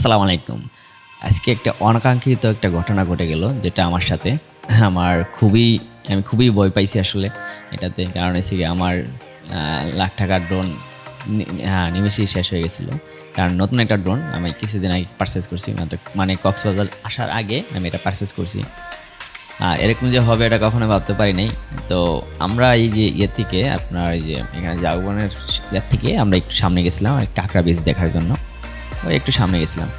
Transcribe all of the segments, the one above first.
আসসালামু আলাইকুম। আজকে একটা অনাকাঙ্ক্ষিত একটা ঘটনা ঘটে গেল যেটা আমার সাথে। আমি খুবই ভয় পাইছি আসলে এটাতে। কারণ হচ্ছে গিয়ে আমার লাখ টাকার ড্রোন নিমেষেই শেষ হয়ে গেছিল। কারণ নতুন একটা ড্রোন আমি কিছুদিন আগে পারচেজ করছি। মানে কক্সবাজার আসার আগে আমি এটা পারচেজ করছি। এরকম যে হবে এটা কখনো ভাবতে পারি নাই। তো আমরা এই যে থেকে আপনার এই যে এখানে জাগবনের থেকে আমরা একটু সামনে গেছিলাম কাঁকড়া বীচ দেখার জন্য। ওই একটু সামনে গেছিলাম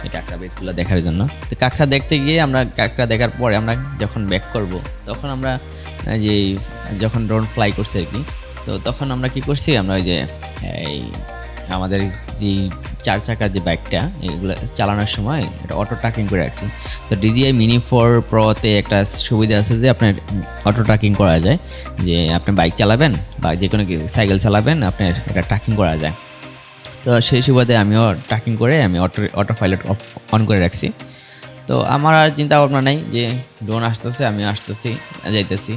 এই কাঁকড়া বীচগুলো দেখার জন্য। তো কাঁকড়া দেখতে গিয়ে আমরা কাঁকড়া দেখার পরে আমরা যখন ব্যাক করব তখন আমরা যে যখন ড্রোন ফ্লাই করছি আর কি, তো তখন আমরা কি করছি, আমরা ওই যে এই আমাদের যে 4 চাকার যে বাইকটা এগুলো চালানোর সময় এটা অটো ট্র্যাকিং করে রাখছি। তো DJI Mini 4 Proতে একটা সুবিধা আছে যে আপনার অটো ট্র্যাকিং করা যায়, যে আপনি বাইক চালাবেন বা যে কোনো সাইকেল চালাবেন আপনার এটা ট্র্যাকিং করা যায়। তো সেই সুবাদে আমিও ট্র্যাকিং করে আমি অটো পাইলট অন করে রাখছি। তো আমার আর চিন্তা ভাবনা নাই যে ড্রোন আসতেছে, আমি আসতেছি, যাইতেছি।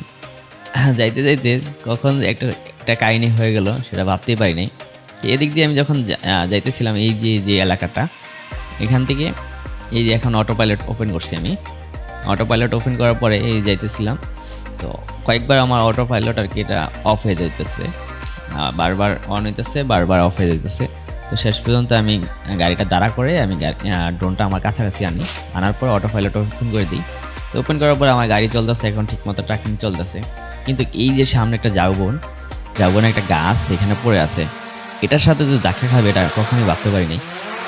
যাইতে যাইতে কখন একটা কাহিনী হয়ে গেল সেটা ভাবতেই পারি নাই। এদিক দিয়ে আমি যখন যাইতেছিলাম এই যে এলাকাটা, এখান থেকে এই যে এখন অটো পাইলট ওপেন করছি আমি। অটো পাইলট ওপেন করার পরে এই যাইতেছিলাম, তো কয়েকবার আমার অটো পাইলট আর কি এটা অফ হয়ে যাইতেছে, বারবার অন হইতেছে, বারবার অফ হয়ে যাইতেছে। তো শেষ পর্যন্ত আমি গাড়িটা দাঁড়া করে আমি ড্রোনটা আমার কাছাকাছি আনার পর অটো পাইলট ওপেন করে দিই। তো ওপেন করার পর আমার গাড়ি চলতেছে, এখন ঠিকমতো ট্র্যাকিং চলতেছে। কিন্তু এই যে সামনে একটা ঝাউবনে একটা গাছ এখানে পড়ে আছে, এটার সাথে যে ধাক্কা খাবে এটা কখনোই ভাবতে পারিনি।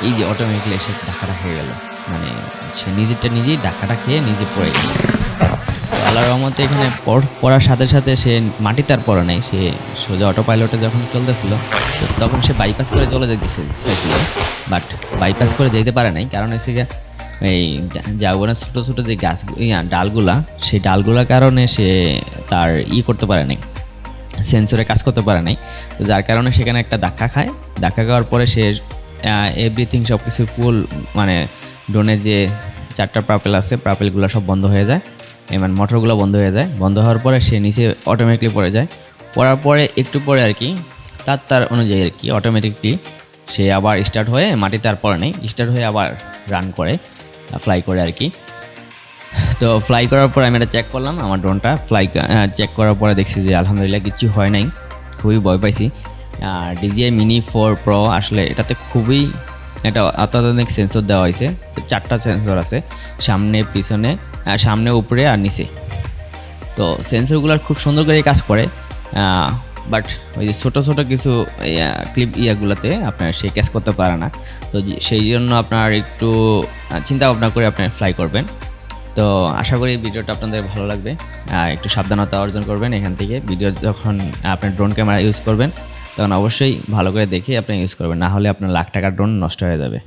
এই যে অটোমেটিকলি এসে ধাক্কাটা খেয়ে গেল, মানে সে নিজেই ধাক্কাটা খেয়ে নিজে পড়ে গেল। আল্লাহর রহমতে এখানে পড়ার সাথে সাথে সে মাটিতে আর পড়ে নাই, সে সোজা অটো পাইলটে যখন চলতেছিল তখন সে বাইপাস করে চলে যেতেছে চাইছিল, বাট বাইপাস করে যেতে পারে নাই। কারণ হচ্ছে গিয়ে এই জাগবনের ছোটো ছোটো যে গাছ ডালগুলা, সেই ডালগুলার কারণে সে তার করতে পারে নাই, সেন্সরে কাজ করতে পারে নাই। তো যার কারণে সেখানে একটা ধাক্কা খাওয়ার পরে সে এভরিথিং সব কিছু মানে ড্রোনের যে 4টা প্রাপেল আছে, প্রাপেলগুলো সব বন্ধ হয়ে যায়, মানে মোটরগুলো বন্ধ হয়ে যায়। বন্ধ হওয়ার পরে সে নিচে অটোমেটিকলি পড়ার পরে একটু পরে আর কি তার অনুযায়ী আর কি অটোমেটিকলি সে আবার স্টার্ট হয়ে মাটিতে আর পড়ে নেই, স্টার্ট হয়ে আবার রান করে, ফ্লাই করে আর কি। তো ফ্লাই করার পর আমি এটা চেক করলাম, আমার ড্রোনটা চেক করার পরে দেখছি যে আলহামদুলিল্লাহ কিছু হয় নাই। খুবই ভয় পাইছি। আর DJI Mini 4 Pro আসলে এটাতে খুবই একটা অত্যাধুনিক সেন্সর দেওয়া হয়েছে। তো 4টা সেন্সর আছে, সামনে, পিছনে, সামনে, উপরে আর নিচে। তো সেন্সরগুলো খুব সুন্দর করে কাজ করে, বাট ওই যে ছোটো কিছু ক্লিপ ইয়াগুলোতে আপনার সে ক্যাচ করতে পারে না। তো সেই জন্য আপনার একটু চিন্তা ভাবনা করে আপনার ফ্লাই করবেন। তো আশা করি ভিডিওটা আপনাদের ভালো লাগবে। একটু সাবধানতা অর্জন করবেন এখান থেকে। ভিডিও যখন আপনার ড্রোন ক্যামেরা ইউজ করবেন তখন অবশ্যই ভালো করে দেখে আপনি ইউজ করবেন, না হলে আপনার লাখ টাকার ড্রোন নষ্ট হয়ে যাবে।